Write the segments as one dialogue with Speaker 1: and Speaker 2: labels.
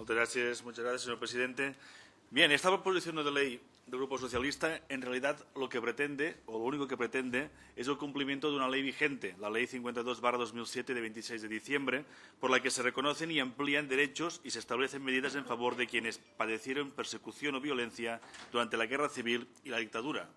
Speaker 1: Muchas gracias, señor presidente. Bien, esta proposición de ley del Grupo Socialista, en realidad, lo que pretende, o lo único que pretende, es el cumplimiento de una ley vigente, la Ley 52/2007 de 26 de diciembre, por la que se reconocen y amplían derechos y se establecen medidas en favor de quienes padecieron persecución o violencia durante la Guerra Civil y la dictadura.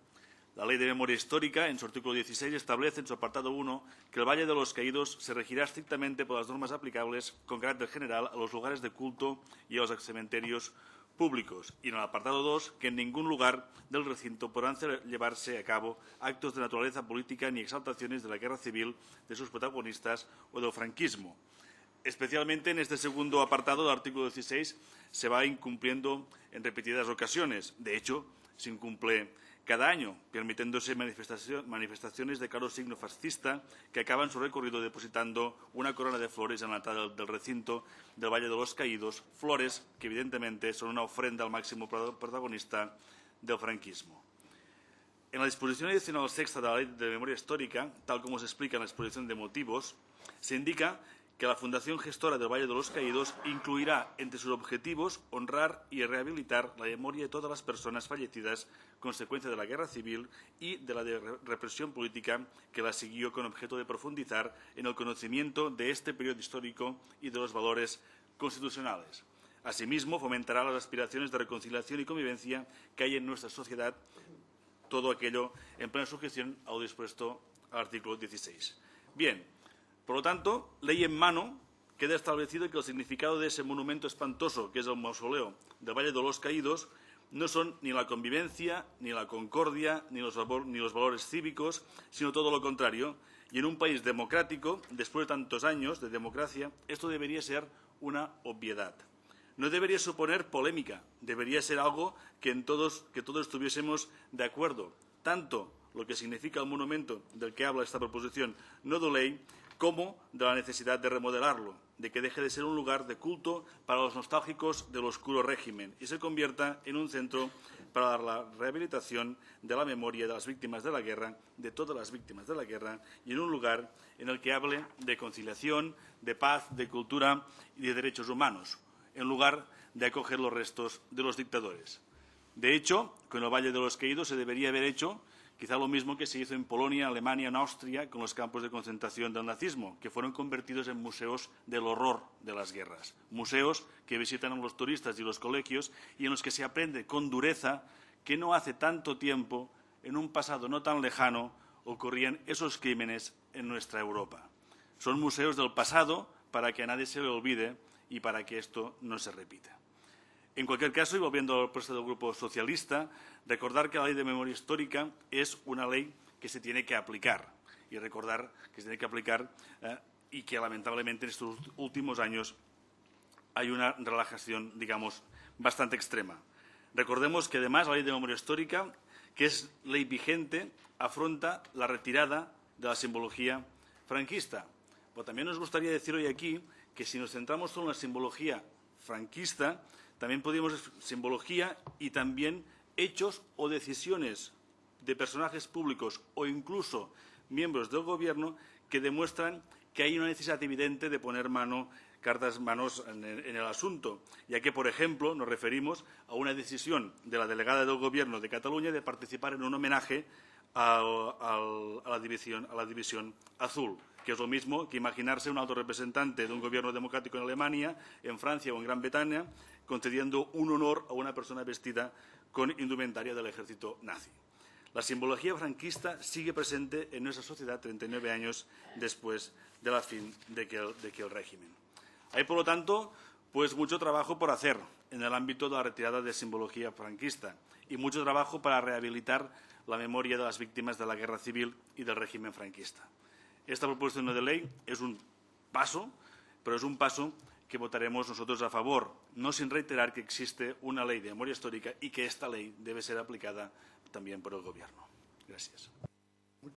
Speaker 1: La Ley de Memoria Histórica, en su artículo 16, establece en su apartado 1 que el Valle de los Caídos se regirá estrictamente por las normas aplicables con carácter general a los lugares de culto y a los cementerios públicos, y en el apartado 2 que en ningún lugar del recinto podrán llevarse a cabo actos de naturaleza política ni exaltaciones de la guerra civil, de sus protagonistas o del franquismo. Especialmente en este segundo apartado del artículo 16 se va incumpliendo en repetidas ocasiones. De hecho, se incumple cada año, permitiéndose manifestaciones de claro signo fascista que acaban su recorrido depositando una corona de flores en la entrada del recinto del Valle de los Caídos, flores que evidentemente son una ofrenda al máximo protagonista del franquismo. En la disposición adicional sexta de la Ley de Memoria Histórica, tal como se explica en la exposición de motivos, se indica que la Fundación Gestora del Valle de los Caídos incluirá entre sus objetivos honrar y rehabilitar la memoria de todas las personas fallecidas consecuencia de la Guerra Civil y de la represión política que la siguió, con objeto de profundizar en el conocimiento de este periodo histórico y de los valores constitucionales. Asimismo, fomentará las aspiraciones de reconciliación y convivencia que hay en nuestra sociedad, todo aquello en plena sujeción a lo dispuesto al artículo 16. Bien. Por lo tanto, ley en mano, queda establecido que el significado de ese monumento espantoso, que es el mausoleo del Valle de los Caídos, no son ni la convivencia, ni la concordia, ni los valores cívicos, sino todo lo contrario. Y en un país democrático, después de tantos años de democracia, esto debería ser una obviedad. No debería suponer polémica, debería ser algo que todos estuviésemos de acuerdo, tanto lo que significa el monumento del que habla esta proposición no de ley, como de la necesidad de remodelarlo, de que deje de ser un lugar de culto para los nostálgicos del oscuro régimen y se convierta en un centro para la rehabilitación de la memoria de las víctimas de la guerra, de todas las víctimas de la guerra, y en un lugar en el que hable de conciliación, de paz, de cultura y de derechos humanos, en lugar de acoger los restos de los dictadores. De hecho, con el Valle de los Caídos se debería haber hecho quizá lo mismo que se hizo en Polonia, Alemania, en Austria, con los campos de concentración del nazismo, que fueron convertidos en museos del horror de las guerras. Museos que visitan a los turistas y los colegios y en los que se aprende con dureza que no hace tanto tiempo, en un pasado no tan lejano, ocurrían esos crímenes en nuestra Europa. Son museos del pasado para que a nadie se le olvide y para que esto no se repita. En cualquier caso, y volviendo al propuesta del Grupo Socialista, recordar que la Ley de Memoria Histórica es una ley que se tiene que aplicar y recordar que se tiene que aplicar y que lamentablemente en estos últimos años hay una relajación, digamos, bastante extrema. Recordemos que además la Ley de Memoria Histórica, que es ley vigente, afronta la retirada de la simbología franquista. Pero también nos gustaría decir hoy aquí que si nos centramos solo en la simbología franquista, también podríamos ver simbología y también hechos o decisiones de personajes públicos o incluso miembros del Gobierno que demuestran que hay una necesidad evidente de poner manos en el asunto, ya que, por ejemplo, nos referimos a una decisión de la delegada del Gobierno de Cataluña de participar en un homenaje a la división azul, que es lo mismo que imaginarse un alto representante de un gobierno democrático en Alemania, en Francia o en Gran Bretaña, concediendo un honor a una persona vestida con indumentaria del ejército nazi. La simbología franquista sigue presente en nuestra sociedad 39 años después de la fin de aquel régimen. Hay, por lo tanto, pues mucho trabajo por hacer en el ámbito de la retirada de simbología franquista y mucho trabajo para rehabilitar la memoria de las víctimas de la guerra civil y del régimen franquista. Esta proposición de ley es un paso, pero es un paso que votaremos nosotros a favor, no sin reiterar que existe una ley de memoria histórica y que esta ley debe ser aplicada también por el Gobierno. Gracias.